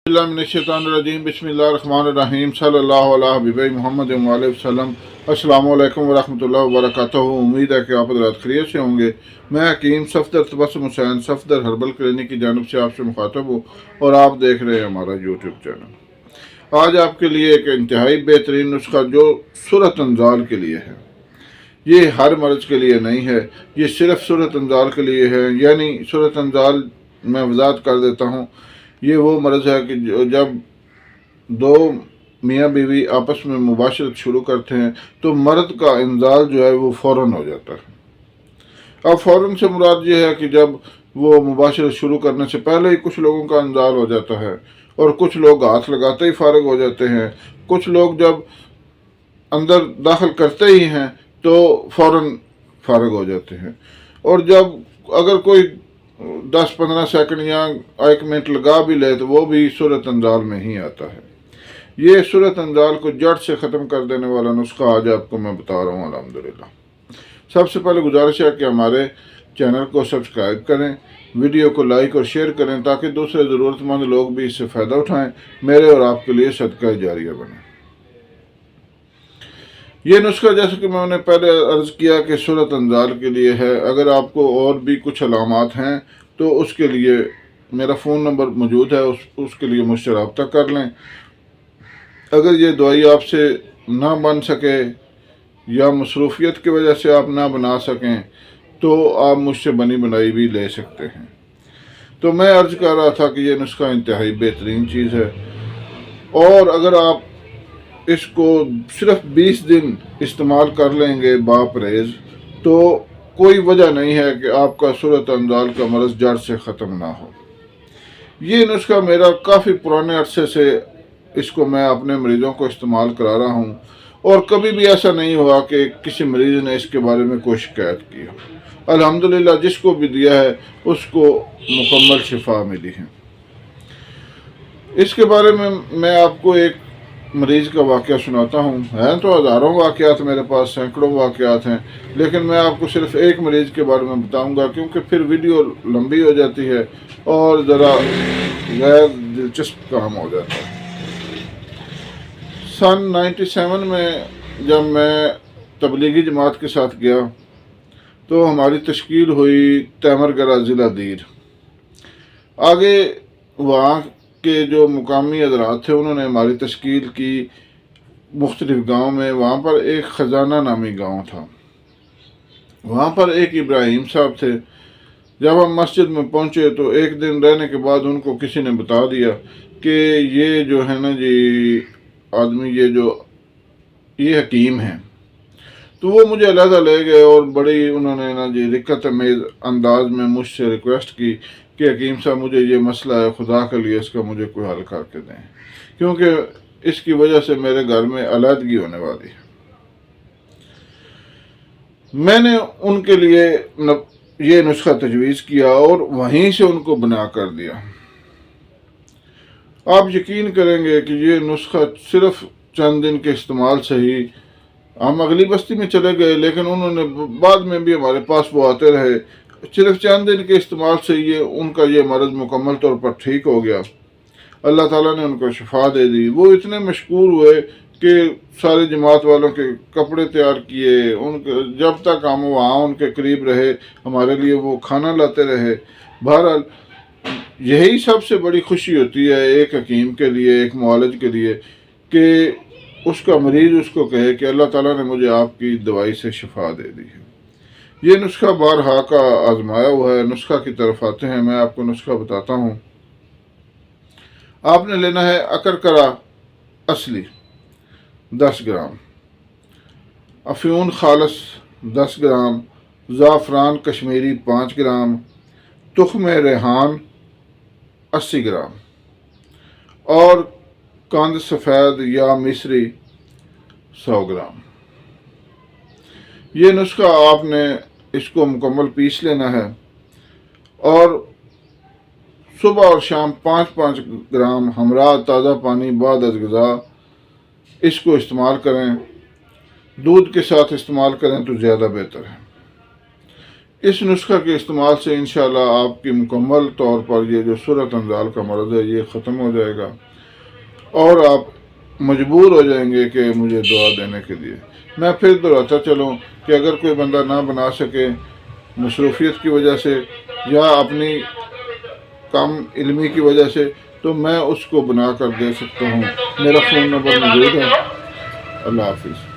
बिस्मिल्लाहिर्रहमानिर्रहीम बिस्मिल्लाहिर्रहमानिर्रहीम सल्लल्लाहु अलैहि हबीब मोहम्मद वसल्लम। अस्सलामु अलैकुम वरहमतुल्लाहि वबरकातुहू। उम्मीद है कि आप हज़रात खैरियत से होंगे। मैं हकीम सफदर तबस्सुम हुसैन सफदर हर्बल क्लिनिक की जानिब से आपसे मुखातब हूँ और आप देख रहे हैं हमारा यूट्यूब चैनल। आज आपके लिए एक इंतहाई बेहतरीन नुस्खा जो सूरत अंजाल के लिए है। ये हर मर्ज के लिए नहीं है, ये सिर्फ सूरत अंजाल के लिए है। यानी सूरत अंजाल मैं वजाहत कर देता हूँ, ये वो मर्ज़ है कि जब दो मियाँ बीवी आपस में मुबाशरत शुरू करते हैं तो मर्द का इंजाल जो है वो फ़ौरन हो जाता है। अब फ़ौरन से मुराद ये है कि जब वो मुबाशरत शुरू करने से पहले ही कुछ लोगों का इंजाल हो जाता है और कुछ लोग हाथ लगाते ही फारग हो जाते हैं। कुछ लोग जब अंदर दाखिल करते ही हैं तो फ़ौरन फारग हो जाते हैं। और जब अगर कोई 10-15 सेकंड या 1 मिनट लगा भी ले तो वो भी सूरत अंजाल में ही आता है। ये सूरत अंजाल को जड़ से ख़त्म कर देने वाला नुस्खा आज आपको मैं बता रहा हूँ अल्हम्दुलिल्लाह। सबसे पहले गुजारिश है कि हमारे चैनल को सब्सक्राइब करें, वीडियो को लाइक और शेयर करें ताकि दूसरे ज़रूरतमंद लोग भी इससे फ़ायदा उठाएँ, मेरे और आपके लिए सदका जारिया बने। ये नुस्खा जैसे कि मैंने पहले अर्ज़ किया कि सूरत अंजाल के लिए है। अगर आपको और भी कुछ अलामात हैं तो उसके लिए मेरा फ़ोन नंबर मौजूद है, उसके लिए मुझसे रब्ता कर लें। अगर ये दवाई आपसे ना बन सके या मसरूफ़ियत की वजह से आप ना बना सकें तो आप मुझसे बनी बनाई भी ले सकते हैं। तो मैं अर्ज़ कर रहा था कि ये नुस्खा इंतहाई बेहतरीन चीज़ है और अगर आप इसको सिर्फ 20 दिन इस्तेमाल कर लेंगे बापरहेज़ तो कोई वजह नहीं है कि आपका सूरत अंजाल का मर्ज़ जड़ से ख़त्म ना हो। ये नुस्खा मेरा काफ़ी पुराने अरसे से इसको मैं अपने मरीज़ों को इस्तेमाल करा रहा हूँ और कभी भी ऐसा नहीं हुआ कि किसी मरीज़ ने इसके बारे में कोई शिकायत की हो। अल्हम्दुलिल्लाह जिसको भी दिया है उसको मुकम्मल शिफा मिली है। इसके बारे में मैं आपको एक मरीज़ का वाक़या सुनाता हूँ। हैं तो हज़ारों वाक़यात मेरे पास, सैकड़ों वाक़यात हैं, लेकिन मैं आपको सिर्फ एक मरीज़ के बारे में बताऊँगा क्योंकि फिर वीडियो लंबी हो जाती है और ज़रा गैर दिलचस्प काम हो जाता है। सन 97 में जब मैं तबलीगी जमात के साथ गया तो हमारी तश्कील हुई तैमरगरा ज़िला दीर। आगे वहाँ के जो मुकामी हज़रात थे उन्होंने हमारी तश्कील की मुख्तलिफ़ गाँव में। वहाँ पर एक ख़जाना नामी गाँव था, वहाँ पर एक इब्राहिम साहब थे। जब हम मस्जिद में पहुँचे तो एक दिन रहने के बाद उनको किसी ने बता दिया कि ये जो है ना जी आदमी, ये हकीम हैं। तो वो मुझे अलहदा ले गए और बड़ी उन्होंने ना जी रिक्कत अमेज़ अंदाज में मुझसे रिक्वेस्ट की कि हकीम साहब मुझे ये मसला है, खुदा के लिए इसका मुझे कोई हल करके दें क्योंकि इसकी वजह से मेरे घर में अलहदगी होने वाली है। मैंने उनके लिए ये नुस्खा तजवीज़ किया और वहीं से उनको बना कर दिया। आप यकीन करेंगे कि ये नुस्खा सिर्फ चंद दिन के इस्तेमाल से ही, हम अगली बस्ती में चले गए लेकिन उन्होंने बाद में भी हमारे पास वो आते रहे, सिर्फ चंद दिन के इस्तेमाल से उनका ये मर्ज़ मुकम्मल तौर पर ठीक हो गया। अल्लाह ताला ने उनको शिफा दे दी। वो इतने मशहूर हुए कि सारी जमात वालों के कपड़े तैयार किए, उनके जब तक हम वहाँ उनके करीब रहे हमारे लिए वो खाना लाते रहे। बहरहाल यही सबसे बड़ी खुशी होती है एक हकीम के लिए, एक मुआलिज के लिए, कि उसका मरीज़ उसको कहे कि अल्लाह ताला ने मुझे आपकी दवाई से शिफा दे दी है। ये नुस्खा बारहा का आजमाया हुआ है। नुस्खा की तरफ आते हैं, मैं आपको नुस्खा बताता हूँ। आपने लेना है अकरकरा असली 10 ग्राम, अफ्यून खालस 10 ग्राम, ज़ाफ़रान कश्मीरी 5 ग्राम, तुख़्म रेहान 80 ग्राम और कंद सफ़ेद या मिस्री 100 ग्राम। ये नुस्खा आपने इसको मुकम्मल पीस लेना है और सुबह और शाम 5-5 ग्राम हमरा ताज़ा पानी बाद अज़ ग़िज़ा इसको इस्तेमाल करें। दूध के साथ इस्तेमाल करें तो ज़्यादा बेहतर है। اس نسخہ کے استعمال سے انشاءاللہ آپ کی مکمل طور پر یہ جو صورت انزال کا مرض ہے یہ ختم ہو جائے گا، اور آپ مجبور ہو جائیں گے کہ مجھے دعا دینے کے لیے۔ میں پھر دہراتا چلوں کہ اگر کوئی بندہ نہ بنا سکے مصروفیت کی وجہ سے یا اپنی کم علمی کی وجہ سے، تو میں اس کو بنا کر دے سکتا ہوں۔ میرا فون نمبر موجود ہے۔ اللہ حافظ۔